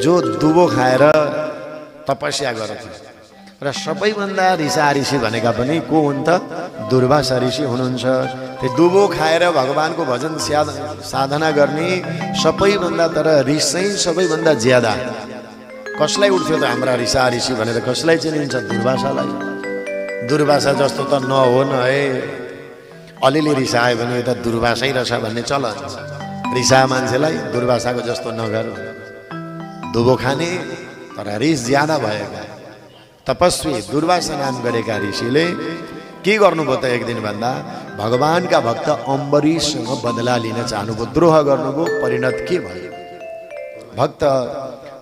जो दुबो खाएर तपस्या गर्थे र सबैभन्दा ऋषा ऋषि भनेका पनि को हुन् त? दुर्वासा ऋषि हुनुहुन्छ। त्यो दुबो खाएर भगवानको भजन साधना गर्ने सबैभन्दा, तर रिस चाहिँ सबैभन्दा ज्यादा कसलाई उठ्थ्यो त? हाम्रा ऋषा ऋषि भनेर कसलाई चिनिन्छ? दुर्वासालाई। दुर्वासा जस्तो त नहो न है, अलिअलि रिसा आयो भने त दुर्वासै रहेछ भन्ने चलन छ। रिसा मान्छेलाई दुर्वासाको जस्तो नगर। दुबो खाने तर रिस ज्यादा भएका तपस्वी दुर्वासा नाम गरेका ऋषिले के गर्नुभयो त? एक दिन भन्दा भगवानका भक्त अम्बरीशसँग बदला लिन चाहनुभयो, द्रोह गर्नुभयो। परिणत के भयो? भक्त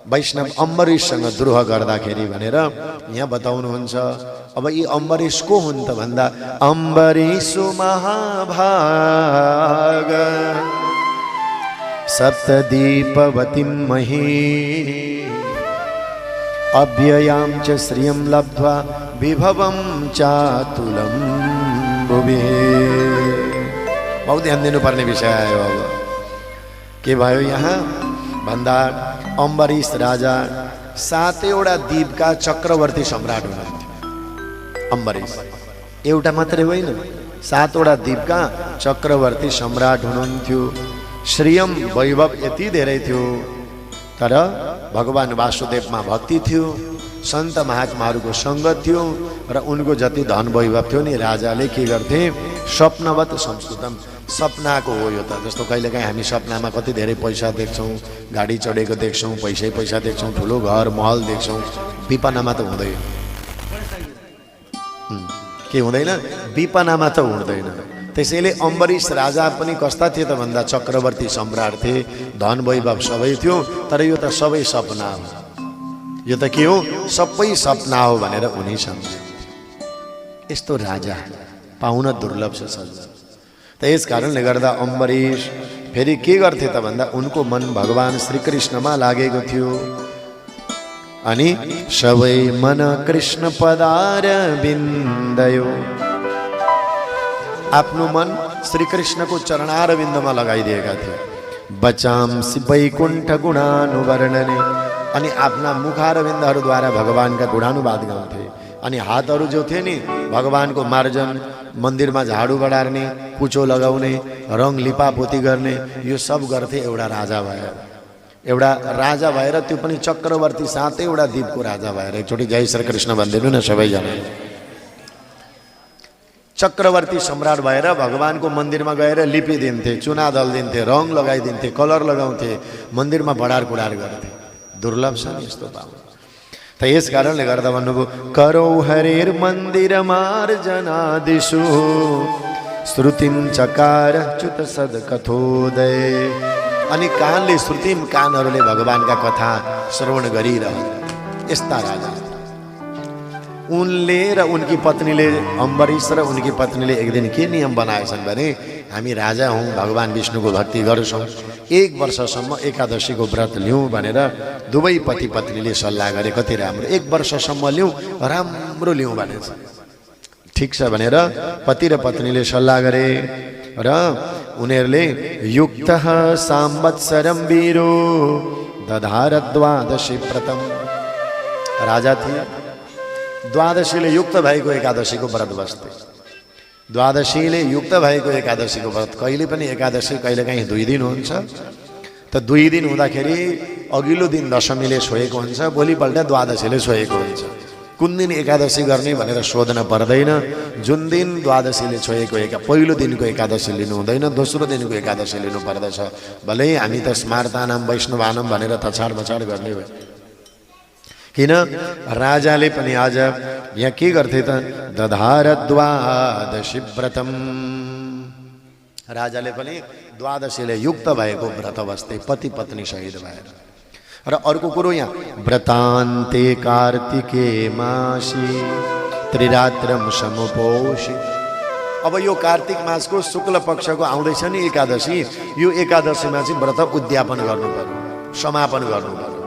वैष्णव अम्बरीशसँग द्रोह गर्दाखेरि भनेर यहाँ बताउनुहुन्छ। अब यी अम्बरीश को हुन् त भन्दा अम्बरीशु महाभाग सप्तदीपवतीं मही अव्ययां च श्रियं लब्ध्वा विभवं चातुलं भुवि। बहुत ध्यान दिनुपर्ने विषय आयो। अब के भयो यहाँ भन्दा अम्बरीश राजा 7वटा द्वीपका चक्रवर्ती सम्राट हुनुहुन्थ्यो। अम्बरीश एउटा मात्रै होइन, 7वटा द्वीपका चक्रवर्ती सम्राट हुनुहुन्थ्यो। श्रीयम वैभव यति धेरै थियो, तर भगवान वासुदेवमा भक्ति थियो, सन्त महात्माहरूको सङ्गत थियो र उनको जति धन वैभव थियो नि, राजाले के गर्थे? स्वप्नवत संस्कृतम, सपनाको हो यो त। जस्तो कहिलेकाहीँ हामी सपनामा कति धेरै पैसा देख्छौँ, गाडी चढेको देख्छौँ, पैसै पैसा देख्छौँ, ठुलो घर महल देख्छौँ। विपनामा त हुँदैन। के हुँदैन? विपनामा त हुँदैन। त्यसैले अम्बरीश राजा पनि कस्ता थिए त भन्दा चक्रवर्ती सम्राट थिए, धन वैभव सबै थियो, तर यो त सबै सपना हो। यो त के हो? सबै सपना हो भनेर उनी सम्झे। यस्तो राजा पाउन दुर्लभ छ सज्जन। त्यस कारणले गर्दा अम्बरीश फेरि के गर्थे त भन्दा उनको मन भगवान श्रीकृष्णमा लागेको थियो। अनि सबै मन कृष्ण पदार बिन्दयो, आफ्नो मन श्रीकृष्णको चरणारविन्दमा लगाइदिएका थिए। बचांसि वैकुण्ठ गुणानुवर्णने, अनि आफ्ना मुखारविन्दहरूद्वारा भगवानका गुणानुवाद गाउँथे। अनि हातहरू जो थिए नि भगवानको मार्जन, मन्दिरमा झाडु बढार्ने, कुचो लगाउने, रङ लिपापोती गर्ने, यो सब गर्थे एउटा राजा भएर। एउटा राजा भएर, त्यो पनि चक्रवर्ती 7वटा द्वीपको राजा भएर। एकचोटि जय श्रीकृष्ण भनिदिनु न सबैजना। चक्रवर्ती सम्राट भएर भगवानको मन्दिरमा गएर लिपिदिन्थे, चुना दल्दिन्थे, रङ लगाइदिन्थे, कलर लगाउँथे, मन्दिरमा बढार कुडार गर्थे। दुर्लभ छ नि यस्तो पाउनु। त यस कारणले गर्दा भन्नुभयो करौ हरेर मन्दिर मार्जनादिषु श्रुतिम चकार च्युत सद कथोदय। अनि कानले श्रुतिम, कानहरूले भगवानका कथा श्रवण गरिरहे। यस्ता राजा उनले र उनकी पत्नीले, अम्बरीश र उनकी पत्नीले एक दिन के नियम बनाएछन् भने हामी राजा हौँ, भगवान विष्णुको भक्ति गर्छौँ, 1 वर्षसम्म एकादशीको व्रत लिउँ भनेर दुवै पति पत्नीले सल्लाह गरे। कति राम्रो, 1 वर्षसम्म लिउँ, राम्रो लिउँ भनेछ। ठिक छ भनेर पति र पत्नीले सल्लाह गरे र उनीहरूले युक्त संवत्सरम वीरो दधार द्वादशी व्रतम। राजा थिए, द्वादशीले युक्त भएको एकादशीको व्रत बस्थे। द्वादशीले युक्त भएको एकादशीको व्रत, कहिले पनि एकादशी कहिलेकाहीँ 2 दिन हुन्छ, त 2 दिन हुँदाखेरि अघिल्लो दिन दशमीले छोएको हुन्छ, भोलिपल्ट द्वादशीले छोएको हुन्छ। कुन दिन एकादशी गर्ने भनेर सोध्न पर्दैन। जुन दिन द्वादशीले छोएको पहिलो दिनको एकादशी लिनु हुँदैन, दोस्रो दिनको एकादशी लिनु पर्दछ। भले हामी त स्मार्तानाम वैष्णवानाम भनेर तछाड बछाड गर्ने भयो। किन? राजाले पनि आज यहाँ के गर्थे त? दधार द्वादशी व्रतम। राजाले पनि द्वादशीले युक्त भएको व्रत बस्थे, पति पत्नी सहित भएर। र अर्को कुरो यहाँ व्रतान्ते कार्तिके मासी त्रिरात्रम समुपोषि। अब यो कार्तिक मासको शुक्ल पक्षको आउँदैछ नि एकादशी, यो एकादशीमा चाहिँ व्रत उद्यापन गर्नु पर्यो, समापन गर्नु पर्यो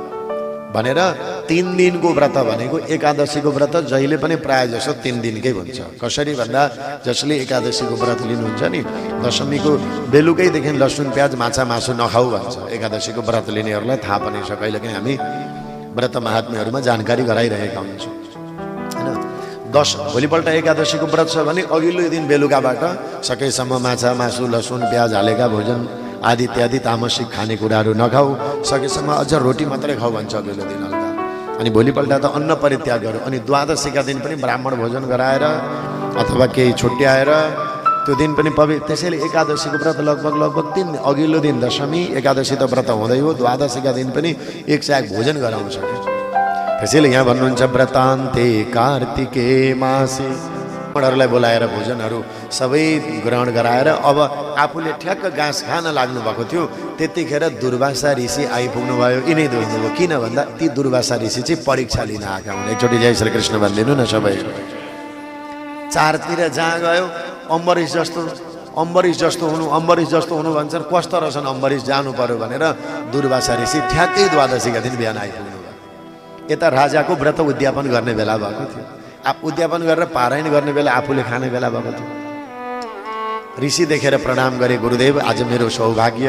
भनेर 3 दिनको व्रत भनेको एकादशीको व्रत जहिले पनि प्राय जसो 3 दिनकै हुन्छ। कसरी भन्दा जसले एकादशीको व्रत लिनुहुन्छ नि दशमीको बेलुकैदेखि लसुन प्याज माछा मासु नखाऊ भन्छ। एकादशीको व्रत लिनेहरूलाई थाहा पनि छ, कहिलेकाहीँ हामी व्रत महात्म्यहरूमा जानकारी गराइरहेका हुन्छौँ हैन। भोलिपल्ट एकादशीको व्रत छ भने अघिल्लो दिन बेलुकाबाट सकेसम्म माछा मासु लसुन प्याज हालेका भोजन आदि इत्यादि तामसिक खानेकुराहरू नखाऊ, सकेसम्म अझ रोटी मात्रै खाऊ भन्छ अघिल्लो दिन हल्का। अनि भोलिपल्ट त अन्न परित्याग गरौँ। अनि द्वादशीका दिन पनि ब्राह्मण भोजन गराएर अथवा केही छुट्याएर त्यो दिन पनि पवित्र। त्यसैले एकादशीको व्रत लगभग 3 दिन, अघिल्लो दिन दशमी, एकादशी त व्रत हुँदै हो, द्वादशीका दिन पनि एक साग भोजन गराउन सक्छ। त्यसैले यहाँ भन्नुहुन्छ व्रतान्ते कार्तिके मासे ब्राह्मणहरूलाई बोलाएर भोजनहरू सबै ग्रहण गराएर अब आफूले ठ्याक्क घाँस खान लाग्नु भएको थियो, त्यतिखेर दुर्वासा ऋषि आइपुग्नु भयो। यिनै दोस्नु किन भन्दा ती दुर्वासा ऋषि चाहिँ परीक्षा लिन आएका हुन्। एकचोटि जय श्री कृष्ण भनिदिनु न सबै। चारतिर जहाँ गयो अम्बरीश जस्तो हुनु भन्छन्। कस्तो रहेछन् अम्बरीश, जानु पर्यो भनेर दुर्वासा ऋषि ठ्याक्कै द्वादशीका दिन बिहान आइपुग्नु भयो। यता राजाको व्रत उद्यापन गर्ने बेला भएको थियो, उद्यापन गरेर पारायण गर्ने बेला आफूले खाने बेला भएको थियो। ऋषि देखेर प्रणाम गरे, गुरुदेव आज मेरो सौभाग्य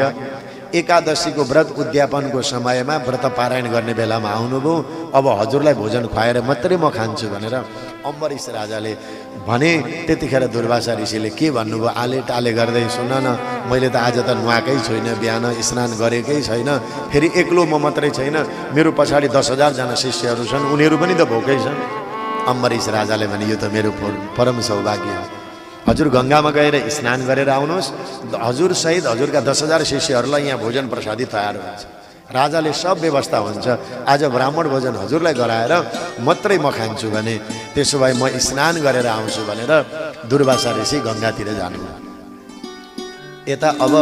एकादशीको व्रत उद्यापनको समयमा व्रत पारायण गर्ने बेलामा आउनुभयो, अब हजुरलाई भोजन खुवाएर मात्रै म खान्छु भनेर अम्बरीश राजाले भने। त्यतिखेर दुर्वासा ऋषिले के भन्नुभयो, आले टाले गर्दै सुन न, मैले त आज त नुहाएकै छैन, बिहान स्नान गरेकै छैन, फेरि एक्लो म मात्रै छैन, मेरो पछाडि 10,000 जना शिष्यहरू छन्, उनीहरू पनि त भोकै छन्। अम्बरीश राजाले भने यो त मेरो परम सौभाग्य हो, हजुर गङ्गामा गएर स्नान गरेर आउनुहोस्, हजुर सहित हजुरका 10,000 शिष्यहरूलाई यहाँ भोजन प्रसादी तयार हुन्छ। राजाले सब व्यवस्था हुन्छ, आज ब्राह्मण भोजन हजुरलाई गराएर मात्रै म खान्छु भने त्यसो भए म स्नान गरेर आउँछु भनेर दुर्वासा ऋषि गङ्गातिर जानुभयो। यता अब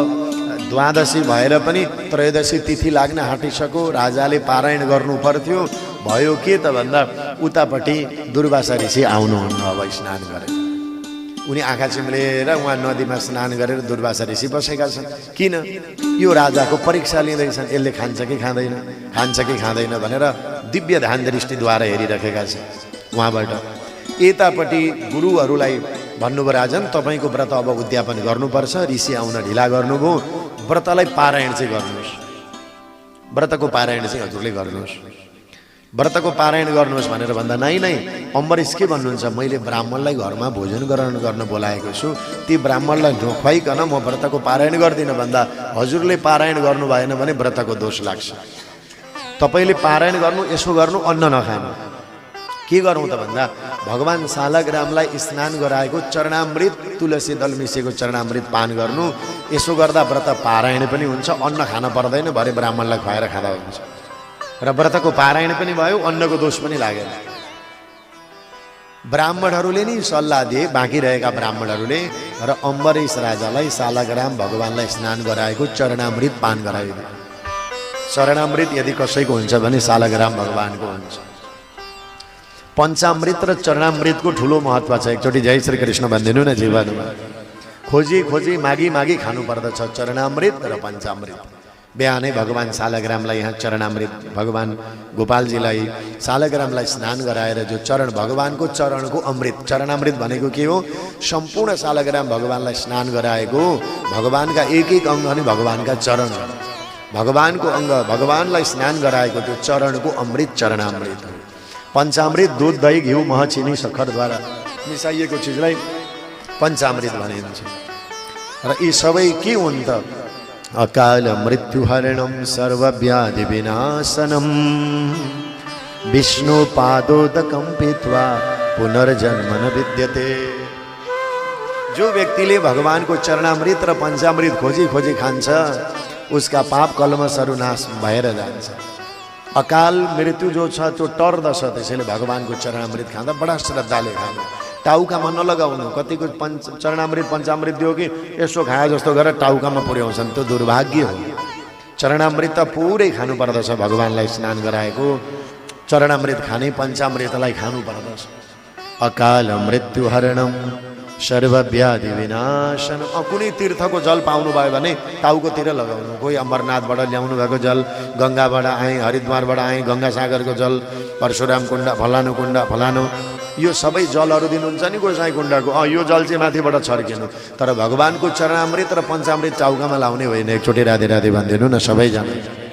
द्वादशी भएर पनि त्रयोदशी तिथि लाग्न आँटिसक्यो, राजाले पारायण गर्नु पर्थ्यो। भयो के त भन्दा उतापट्टि दुर्वासा ऋषि आउनुहुन्न अब स्नान गरेर। उनी आँखा चिम्लेर उहाँ नदीमा स्नान गरेर दुर्वासा ऋषि बसेका छन्। किन? यो राजाको परीक्षा लिँदैछन्, यसले खान्छ कि खाँदैन भनेर दिव्य ध्यान दृष्टिद्वारा हेरिरहेका छन् उहाँबाट। यतापट्टि गुरुहरूलाई भन्नुभयो, राजन तपाईँको व्रत अब उद्यापन गर्नुपर्छ, ऋषि आउन ढिला गर्नुभयो, व्रतलाई पारायण चाहिँ गर्नुहोस्, व्रतको पारायण चाहिँ हजुरले गर्नुहोस्, व्रतको पारायण गर्नुहोस् भनेर भन्दा नै अम्बरीश के भन्नुहुन्छ, मैले ब्राह्मणलाई घरमा भोजन गर्न बोलाएको छु, ती ब्राह्मणलाई नखुवाइकन म व्रतको पारायण गर्दिनँ भन्दा हजुरले पारायण गर्नु भएन भने व्रतको दोष लाग्छ। तपाईँले पारायण गर्नु, यसो गर्नु, अन्न नखानु। के गरौँ त भन्दा भगवान सालग्रामलाई स्नान गराएको चरणामृत, तुलसी दल मिसेको चरणामृत पान गर्नु, यसो गर्दा व्रत पारायण पनि हुन्छ, अन्न खान पर्दैन, भरे ब्राह्मणलाई खुवाएर खाँदा हुन्छ र व्रतको पारायण पनि भयो, अन्नको दोष पनि लागेन। ब्राह्मणहरूले नि सल्लाह दिए, बाँकी रहेका ब्राह्मणहरूले, र अम्बरीश राजालाई सालग्राम भगवानलाई स्नान गराएको चरणामृत पान गराइदियो। चरणामृत यदि कसैको हुन्छ भने सालग्राम भगवानको हुन्छ। पञ्चामृत र चरणामृतको ठुलो महत्त्व छ। एकचोटि जय श्री कृष्ण भनिदिनु न। जीवनमा खोजी मागी खानु पर्दछ चरणामृत र पञ्चामृत। बिहानै भगवान सालग्रामलाई यहाँ चरणामृत, भगवान गोपालजीलाई सालग्रामलाई स्नान गराएर जो चरण, भगवानको चरणको अमृत, चरणामृत भनेको के हो, सम्पूर्ण सालग्राम भगवानलाई स्नान गराएको भगवानका एक अङ्ग अनि भगवानका चरण, भगवानको अङ्ग भगवानलाई स्नान गराएको त्यो चरणको अमृत चरणामृत। पञ्चामृत दूध दही घिउ मह चिनी सक्खरद्वारा मिसाइएको चिजलाई पञ्चामृत भनिन्छ। र यी सबै के हुन् त, अकाल मृत्युहरणं सर्वव्याधि विनाशनम विष्णु पादोदकं पीत्वा पुनर्जन्म न विद्यते। जो व्यक्तिले भगवानको चरणामृत र पञ्चामृत खोजी खान्छ उसका पाप कलमसहरू नाश भएर जान्छ। अकाल मृत्यु जो छ त्यो टर्दछ, त्यसैले भगवानको चरणामृत खाँदा बडा श्रद्धाले खानु, टाउकामा नलगाउनु। कतिको चरणामृत पञ्चामृत दियो कि यसो खाए जस्तो गरेर टाउकामा पुर्याउँछन्, त्यो दुर्भाग्य हो। चरणामृत त पुरै खानु पर्दछ, भगवानलाई स्नान गराएको चरणामृत खाने, पञ्चामृतलाई खानु पर्दछ। अकाल मृत्युहरणं सर्वव्याधि विनाशन। कुनै तीर्थको जल पाउनुभयो भने टाउकोतिर लगाउनु। कोही अमरनाथबाट ल्याउनु भएको जल, गङ्गाबाट आए, हरिद्वारबाट आए, गङ्गासागरको जल, परशुराम कुण्ड, फलानु कुण्ड, फलानु, यो सबै जलहरू दिनुहुन्छ नि गोसाई कुण्डको। यो जल चाहिँ माथिबाट छर्किनु। तर भगवानको चरणामृत र पञ्चामृत टाउकामा लाउने होइन। एकचोटि राधे राधे भनिदिनु न सबैजना।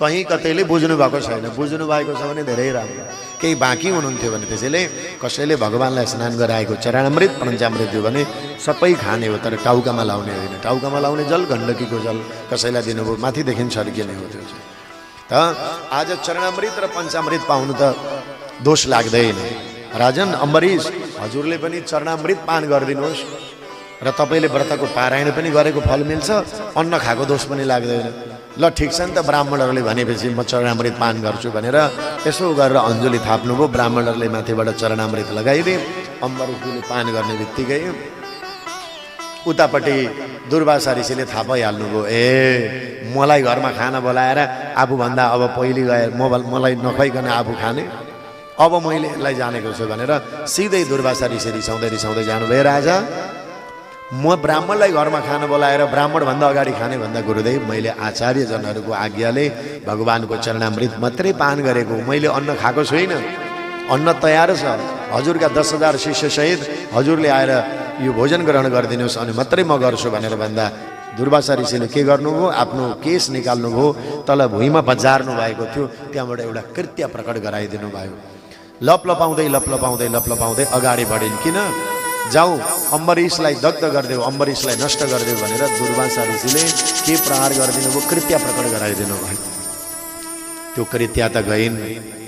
कहीँ कतैले बुझ्नु भएको छैन, बुझ्नु भएको छ भने धेरै राम्रो। केही बाँकी हुनुहुन्थ्यो भने त्यसैले कसैले भगवानलाई स्नान गराएको चरणामृत पञ्चामृत दियो भने सबै खाने हो, तर टाउकामा लाउने होइन। टाउकामा लाउने जल गण्डकीको जल कसैलाई दिनुभयो, माथिदेखि छर्किने हो त्यो चाहिँ। त आज चरणामृत र पञ्चामृत पाउनु त दोष लाग्दैन। राजन अम्बरीश, हजुरले पनि चरणामृत पान गरिदिनुहोस् र तपाईँले व्रतको पारायण पनि गरेको फल मिल्छ, अन्न खाएको दोष पनि लाग्दैन। ल ठिक छ नि त, ब्राह्मणहरूले भनेपछि म चरणामृत पान गर्छु भनेर यसो गरेर अञ्जली थाप्नुभयो। ब्राह्मणहरूले माथिबाट चरणामृत लगाइदिए। अम्बरीशले पान गर्ने बित्तिकै उतापट्टि दुर्वासा ऋषिले थाहा पाइहाल्नुभयो, ए मलाई घरमा खाना बोलाएर आफूभन्दा अब पहिले गए मलाई नखुवाइकन आफू खाने, अब मैले यसलाई जानेको छु भनेर सिधै दुर्वासा ऋषि रिसाउँदै रिसाउँदै जानुभयो। राजा, म ब्राह्मणलाई घरमा खाना बोलाएर ब्राह्मणभन्दा अगाडि खाने भन्दा गुरुदेव मैले आचार्यजनहरूको आज्ञाले भगवानको चरणामृत मात्रै पान गरेको, मैले अन्न खाएको छुइनँ। अन्न तयार छ, हजुरका 10,000 शिष्यसहित हजुरले आएर यो भोजन ग्रहण गरिदिनुहोस् अनि मात्रै म गर्छु भनेर भन्दा दुर्वासा ऋषिले के गर्नुभयो, आफ्नो केस निकाल्नुभयो, तल भुइँमा बजार्नु भएको थियो, त्यहाँबाट एउटा कृत्य प्रकट गराइदिनु भयो। लपलपाउँदै लपलपाउँदै लपलपाउँदै अगाडि बढिन्। किन जाऊ अम्बरीशलाई दग्ध गरिदेऊ, अम्बरीशलाई नष्ट गरिदेऊ भनेर दुर्वासा ऋषिले के प्रहार गरिदिनु भयो, कृत्य प्रकट गराइदिनु भयो। त्यो कृत्य त गइन्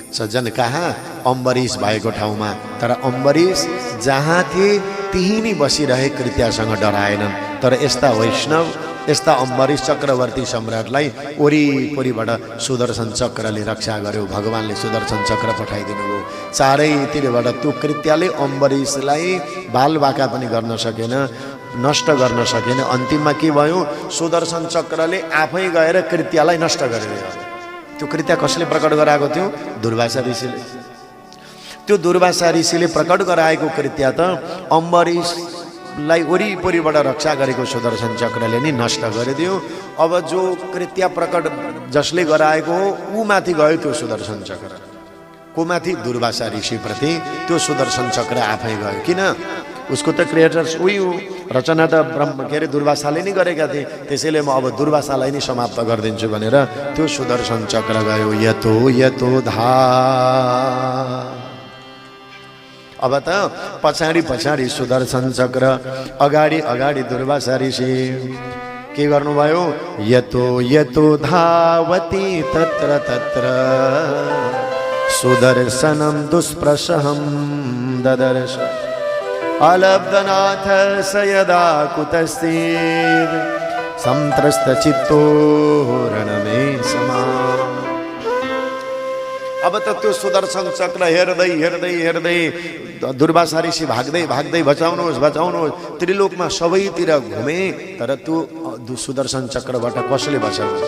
सज्जन कहाँ, अम्बरीश भएको ठाउँमा। तर अम्बरीश जहाँ थिए त्यहीँ नै बसिरहे, कृत्यसँग डराएनन्। तर यस्ता वैष्णव, यस्ता अम्बरीश चक्रवर्ती सम्राटलाई वरिपरिबाट सुदर्शन चक्रले रक्षा गर्यो। भगवानले सुदर्शन चक्र पठाइदिनु भयो। चारैतिरबाट त्यो कृत्यले अम्बरीशलाई बालबाका पनि गर्न सकेन, नष्ट गर्न सकेन। अन्तिममा के भयो, सुदर्शन चक्रले आफै गएर कृत्यलाई नष्ट गरिदियो। त्यो कृत्य कसले प्रकट गराएको थियो, दुर्वासा ऋषिले। त्यो दुर्वासा ऋषिले प्रकट गराएको कृत्य त अम्बरीशलाई वरिपरिबाट रक्षा गरेको सुदर्शन चक्रले नै नष्ट गरिदियो। अब जो कृत्य प्रकट जसले गराएको हो ऊ माथि गयो त्यो सुदर्शन चक्र। को माथि, दुर्वासा ऋषिप्रति त्यो सुदर्शन चक्र आफै गयो। किन, उसको त क्रिएटर्स उही हो, रचना त दुर्वासाले नै गरेका थिए। त्यसैले म अब दुर्वासालाई नै समाप्त गरिदिन्छु भनेर त्यो सुदर्शन चक्र गयो। यतो यतो धा। अब त पछाडि पछाडि सुदर्शन चक्र, अगाडि अगाडि दुर्वासा ऋषि के गर्नुभयो, यतो यतो धावती तत्र तत्र सुदर्शनम दुष्प्रशहम ददर्श अलब्धनाथ स यदा कुतस्थित संत्रस्त चित्तो रणमे समा। अब त त्यो सुदर्शन चक्र हेर्दै हेर्दै हेर्दै दुर्वासा ऋषि भाग्दै भाग्दै बचाउनुहोस् बचाउनुहोस्, त्रिलोकमा सबैतिर घुमे। तर त्यो सुदर्शन चक्रबाट कसले बचाउँछ,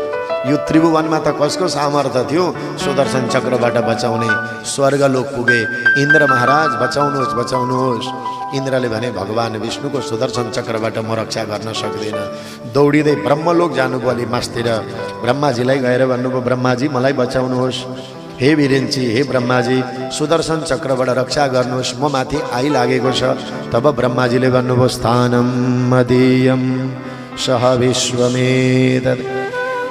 यो त्रिभुवनमा त कसको सामर्थ्य थियो सुदर्शन चक्रबाट बचाउने। स्वर्गलोक पुगे, इन्द्र महाराज बचाउनुहोस् बचाउनुहोस्। इन्द्रले भने भगवान विष्णुको सुदर्शन चक्रबाट म रक्षा गर्न सक्दिन। दौडिँदै ब्रह्मलोक जानुभयो अलि मासतिर। ब्रह्माजीलाई गएर भन्नुभयो, ब्रह्माजी मलाई बचाउनुहोस्, हे वीरेन्ची, हे ब्रह्माजी सुदर्शन चक्रबाट रक्षा गर्नुहोस्, म माथि आइलागेको छ। तब ब्रह्माजीले भन्नुभयो, स्थानम मदीयम सह विश्वमेतद्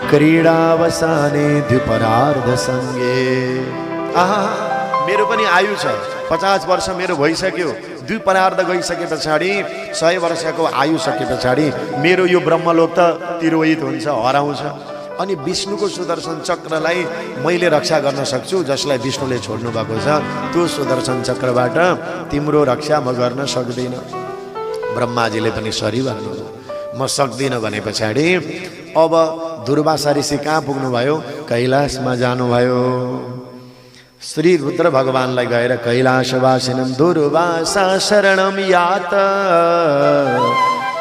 क्रीडावसाने द्विपरार्ध संगे। आहा, मेरो पनि आयु छ, 50 वर्ष मेरो भइसक्यो। द्विपरार्ध गइसके पछाडि 100 वर्षको आयु सके पछाडि मेरो यो ब्रह्मलोक त तिरोहित हुन्छ, हराउँछ। अनि विष्णुको सुदर्शन चक्रलाई मैले रक्षा गर्न सक्छु, जसलाई विष्णुले छोड्नु भएको छ। त्यो सुदर्शन चक्रबाट तिम्रो रक्षा म गर्न सक्दिन। ब्रह्माजीले पनि सरी भन्नुभयो, म सक्दिनँ भने पछाडि अब दुर्वासा ऋषि कहाँ पुग्नुभयो, कैलाशमा जानुभयो। श्री रुद्र भगवानलाई गएर कैलाशवासिनं दुर्वासा शरणं यात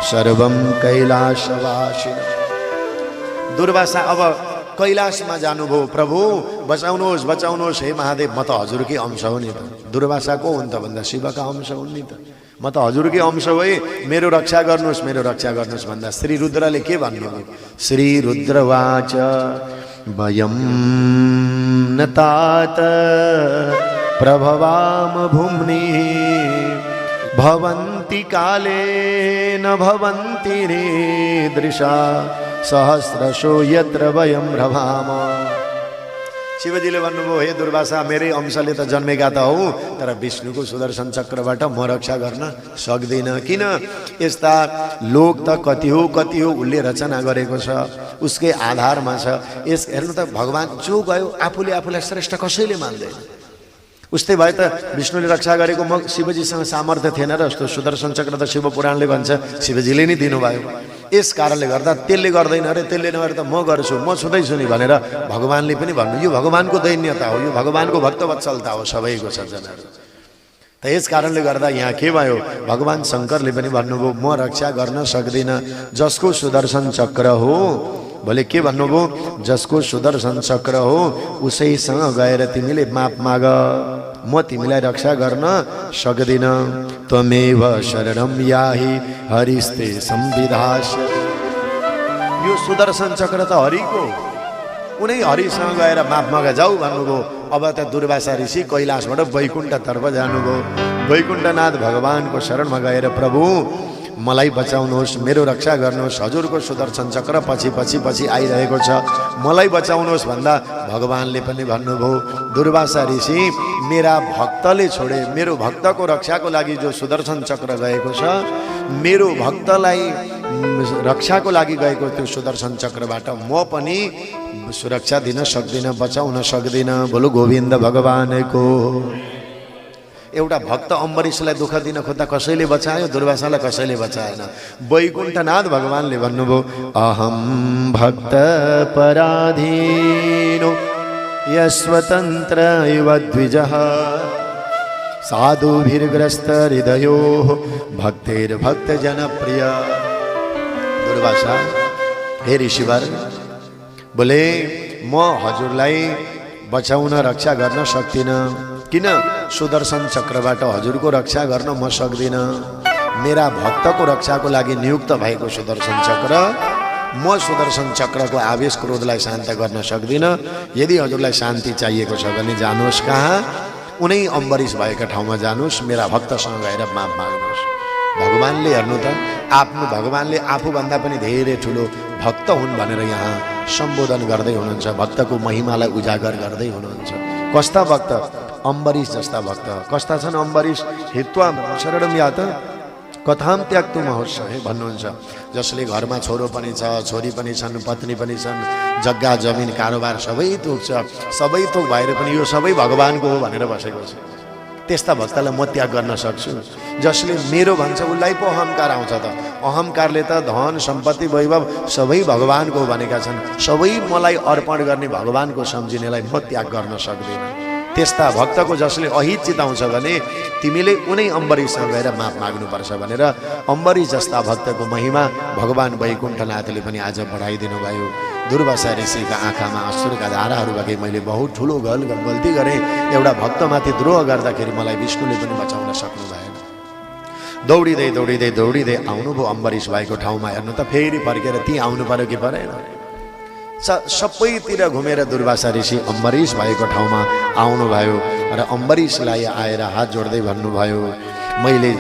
सर्वं कैलाशवासिनं। दुर्वासा अब कैलाशमा जानुभयो, प्रभु बचाउनुहोस् बचाउनुहोस्, हे महादेव म त हजुरकै अंश हो नि त। दुर्वासा को हुन् त भन्दा शिवका अंश हुन् नि त। म त हजुरकै अंश हो है, मेरो रक्षा गर्नुहोस्, मेरो रक्षा गर्नुहोस् भन्दा श्री रुद्रले के भन्नुभयो? श्री रुद्रवाच वयं न तात प्रभवाम भूम्नि भवन्ति काले न भवन्ति रीदृशा सहस्रशो यत्र वयं रभाम। शिवजीले भन्नुभयो, हे दुर्वासा, मेरै अंशले त जन्मेका त हौ, तर विष्णुको सुदर्शन चक्रबाट म रक्षा गर्न सक्दिनँ। किन? यस्ता लोक त कति हो उसले रचना गरेको छ, उसकै आधारमा छ। यस हेर्नु त, भगवान जो गयो आफूले आफूलाई श्रेष्ठ कसैले मान्दैन। उस्तै भए त विष्णुले रक्षा गरेको म शिवजीसँग सामर्थ्य थिएन र जस्तो सुदर्शन चक्र त शिव पुराणले भन्छ शिवजीले नै दिनुभयो। यस कारणले गर्दा त्यसले गर्दैन अरे, त्यसले नगरे त म गर्छु, म छुँदैछु नि भनेर भगवानले पनि भन्नु। यो भगवानको दैन्यता हो, यो भगवानको भक्तवत्सलता हो सबैको सज्जनहरू। त यस कारणले गर्दा यहाँ के भयो? भगवान शङ्करले पनि भन्नुभयो, म रक्षा गर्न सक्दिनँ। जसको सुदर्शन चक्र हो, भोले के भन्नुभयो? जसको सुदर्शन चक्र हो उसैसँग गएर तिमीले माप माग, म तिमीलाई रक्षा गर्न सक्दिनँ। त्वमेव शरणं याहि हरिस्ते संविधास्य। यो सुदर्शन चक्र त हरिको, उनै हरिसँग गएर माप माग जाऊ भन्नुभयो। अब त दुर्वासा ऋषि कैलाशबाट वैकुण्ठतर्फ जानुभयो। वैकुण्ठनाथ भगवानको शरणमा गएर, प्रभु मलाई बचाउनुहोस्, मेरो रक्षा गर्नुहोस्, हजुरको सुदर्शन चक्र पछि पछि पछि आइरहेको छ, मलाई बचाउनुहोस् भन्दा भगवानले पनि भन्नुभयो, दुर्वासा ऋषि, मेरा भक्तले छोडे, मेरो भक्तको रक्षाको लागि जो सुदर्शन चक्र गएको छ, मेरो भक्तलाई रक्षाको लागि गएको त्यो सुदर्शन चक्रबाट म पनि सुरक्षा दिन सक्दिनँ, बचाउन सक्दिनँ। बोलो गोविन्द भगवानको। एउटा भक्त अम्बरीशलाई दुःख दिन खोज्दा कसैले बचायो? दुर्वासालाई कसैले बचाएन। वैकुण्ठनाथ भगवानले भन्नुभयो, अहम भक्त पराधीनो यस्वतन्त्र इव द्विजः साधुभिर्ग्रस्त हृदयो भक्तिर्भक्त जनप्रिय। दुर्वासा, हे ऋषिवर, बोले म हजुरलाई बचाउन रक्षा गर्न सक्दिनँ। किन? सुदर्शन चक्रबाट हजुरको रक्षा गर्न म सक्दिनँ। मेरा भक्तको रक्षाको लागि नियुक्त भएको सुदर्शन चक्र, म सुदर्शन चक्रको आवेश क्रोधलाई शान्त गर्न सक्दिनँ। यदि हजुरलाई शान्ति चाहिएको छ भने जानुहोस् कहाँ? उनै अम्बरीश भएका ठाउँमा जानुहोस्, मेरा भक्तसँग गएर माफ माग्नुहोस्। भगवानले हेर्नु त, आफ्नो भगवानले आफूभन्दा पनि धेरै ठुलो भक्त हुन् भनेर यहाँ सम्बोधन गर्दै हुनुहुन्छ, भक्तको महिमालाई उजागर गर्दै हुनुहुन्छ। कस्ता भक्त? अम्बरीश जस्ता भक्त। कस्ता छन् अम्बरीश? हित्वा शरणं यात कथाम त्याक्तु महोत्सव भन्नुहुन्छ। जसले घरमा छोरो पनि छ, छोरी पनि छन्, पत्नी पनि छन्, जग्गा जमिन कारोबार सबै थोक छ, सबै थोक भएर पनि यो सबै भगवानको हो भनेर बसेको छ। त्यस्ता भक्तलाई म त्याग गर्न सक्छु। जसले मेरो भन्छ उसलाई पो अहङ्कार आउँछ त। अहङ्कारले त धन सम्पत्ति वैभव सबै भगवानको भनेका छन्। सबै मलाई अर्पण गर्ने भगवानको सम्झिनेलाई म त्याग गर्न सक्दिनँ। त्यस्ता भक्तको जसले अहित चिताउँछ भने तिमीले उनै अम्बरीशसँग गएर माफ माग्नुपर्छ भनेर अम्बरीश जस्ता भक्तको महिमा भगवान वैकुण्ठनाथले पनि आज बढाइदिनु भयो। दुर्वासा ऋषिका आँखामा अश्रुका धाराहरू बगे। मैले बहुत ठुलो गल्ती गरेँ, एउटा भक्तमाथि द्रोह गर्दाखेरि मलाई विष्णुले पनि बचाउन सक्नु भएन। दौडिँदै दौडिँदै दौडिँदै आउनुभयो अम्बरीश भएको ठाउँमा। हेर्नु त, फेरि फर्केर ती आउनु पर्यो कि परेन? सबैतिर घुमेर दुर्वासा ऋषि अम्बरीश भएको ठाउँमा आउनुभयो र अम्बरीशलाई आएर हात जोड्दै भन्नुभयो, मैले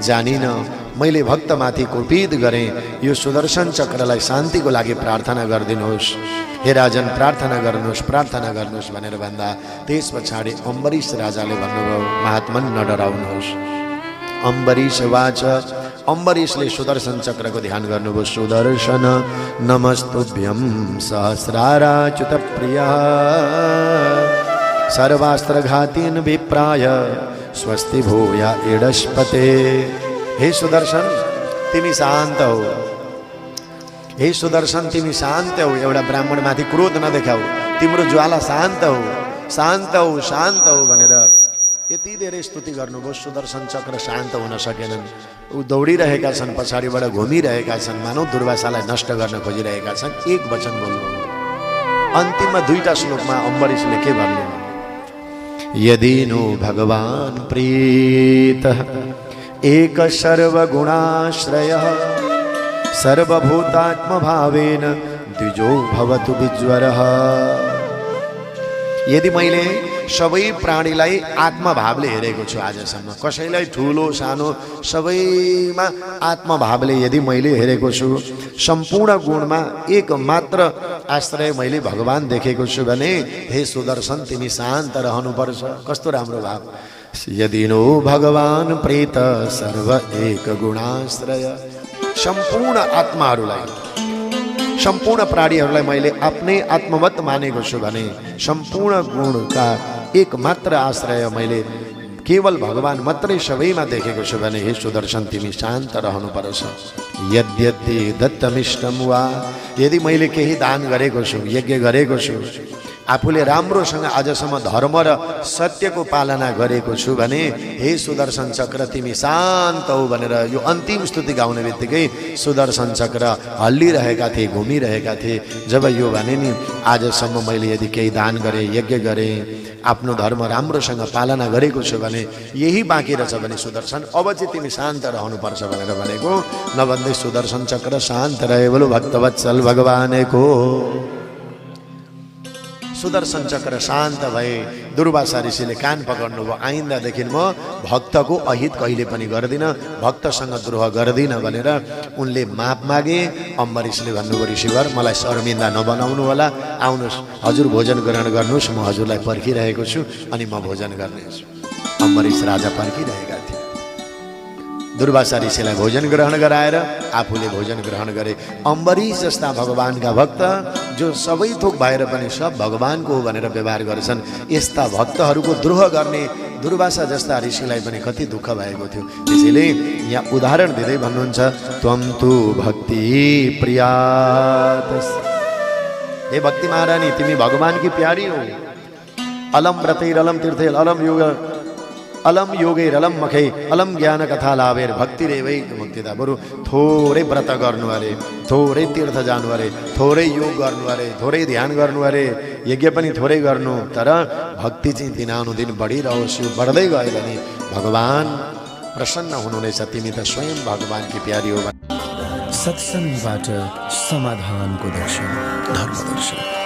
जानिनँ, मैले भक्तमाथि कुपित गरेँ, यो सुदर्शन चक्रलाई शान्तिको लागि प्रार्थना गरिदिनुहोस्। हे राजन, प्रार्थना गर्नुहोस् भनेर भन्दा त्यस पछाडि अम्बरीश राजाले भन्नुभयो, महात्मन नडराउनुहोस्। अम्बरीश वाच, अम्बरीशले सुदर्शन चक्रको ध्यान गर्नुभयो। सुदर्शन नमस्तुभ्यं सहस्राराच्युत प्रिया सर्वास्त्रघातीन विप्राय स्वस्ति भूया एडस्पते। हे सुदर्शन, तिमी शान्त हो। हे सुदर्शन, तिमी शान्त हो। एउटा ब्राह्मणमाथि क्रोध नदेखाऊ। तिम्रो ज्वाला शान्त हो, शान्त हो, शान्त हो भनेर यति धेरै स्तुति गर्नुभयो। सुदर्शन चक्र शान्त हुन सकेनन्। ऊ दौडिरहेका छन्, पछाडिबाट घुमिरहेका छन्, मानव दुर्वासालाई नष्ट गर्न खोजिरहेका छन्। एक वचन बोल्नु। अन्तिममा दुईटा श्लोकमा अम्बरीशले के भन्नु? यदि नो भगवान प्रीतः एक सर्वगुणाश्रयः सर्वभूतात्मभावेन द्विजो भवतु विज्वरः। यदि मैले सबै प्राणीलाई आत्मभावले हेरेको छु आजसम्म, कसैलाई ठुलो सानो सबैमा आत्मभावले यदि मैले हेरेको छु, सम्पूर्ण गुणमा एक मात्र आश्रय मैले भगवान देखेको छु भने हे सुदर्शन तिमी शान्त रहनुपर्छ। कस्तो राम्रो भाव। यदि नो भगवान प्रेत सर्व एक गुणाश्रय। सम्पूर्ण आत्माहरूलाई, सम्पूर्ण प्राणीहरूलाई मैले आफ्नै आत्मवत मानेको छु भने सम्पूर्ण गुणका एक मात्र आश्रय मैले केवल भगवान मात्रै सबैमा देखेको छु भने हे सुदर्शन तिमी शान्त रहनुपर्छ। यद्यपि दत्तमिष्टम वा, यदि मैले केही दान गरेको छु, यज्ञ गरेको छु, आफूले राम्रोसँग आजसम्म धर्म र सत्यको पालना गरेको छु भने हे सुदर्शन चक्र तिमी शान्त हौ भनेर यो अन्तिम स्तुति गाउने बित्तिकै सुदर्शन चक्र हल्लिरहेका थिए, घुमिरहेका थिए। जब यो भने नि आजसम्म मैले यदि केही दान गरेँ, यज्ञ गरेँ, आफ्नो धर्म राम्रोसँग पालना गरेको छु भने यही बाँकी रहेछ भने सुदर्शन अब चाहिँ तिमी शान्त रहनुपर्छ भनेर भनेको। नभन्दै सुदर्शन चक्र शान्त रहे बोलो भक्तवत्सल भगवानको। सुदर्शन चक्र शान्त भए। दुर्वासा ऋषिले कान पकड्नु भयो, आइन्दादेखि म भक्तको अहित कहिले पनि गर्दिनँ, भक्तसँग द्रोह गर्दिनँ भनेर उनले माफ मागे। अम्बरीशले भन्नुभयो ऋषिवर मलाई शर्मिन्दा नबनाउनु होला, आउनुहोस् हजुर भोजन ग्रहण गर्नुहोस्, म हजुरलाई पर्खिरहेको छु अनि म भोजन गर्नेछु। अम्बरीश राजा पर्खिरहेका थिए। दुर्वासा ऋषिलाई भोजन ग्रहण गराएर आफूले भोजन ग्रहण गरे। अम्बरीश जस्ता भगवानका भक्त जो सबै थोक भएर पनि सब भगवानको हो भनेर व्यवहार गर्छन्, यस्ता भक्तहरूको द्रोह गर्ने दुर्वासा जस्ता ऋषिलाई पनि कति दुःख भएको थियो। त्यसैले यहाँ उदाहरण दिँदै भन्नुहुन्छ त्वं तु भक्ति प्रियातस। हे भक्ति महारानी तिमी भगवानकी प्यारी हो। अलम व्रतैर अलम तीर्थैर अलम योगैर अलम मखै अलम ज्ञान कथा लाभेर भक्ति रेवै मुक्तिदा। बरु थोरै व्रत गर्नु अरे, थोरै तीर्थ जानु अरे, थोरै योग गर्नु अरे, थोरै ध्यान गर्नु अरे, यज्ञ पनि थोरै गर्नु, तर भक्ति चाहिँ दिनानुदिन बढिरहोस्। यो बढ्दै गयो भने भगवान प्रसन्न हुनुहुनेछ। तिमी त स्वयं भगवानकी प्यारी हो। सत्सङ्गबाट समाधानको दर्शन, धर्म दर्शन।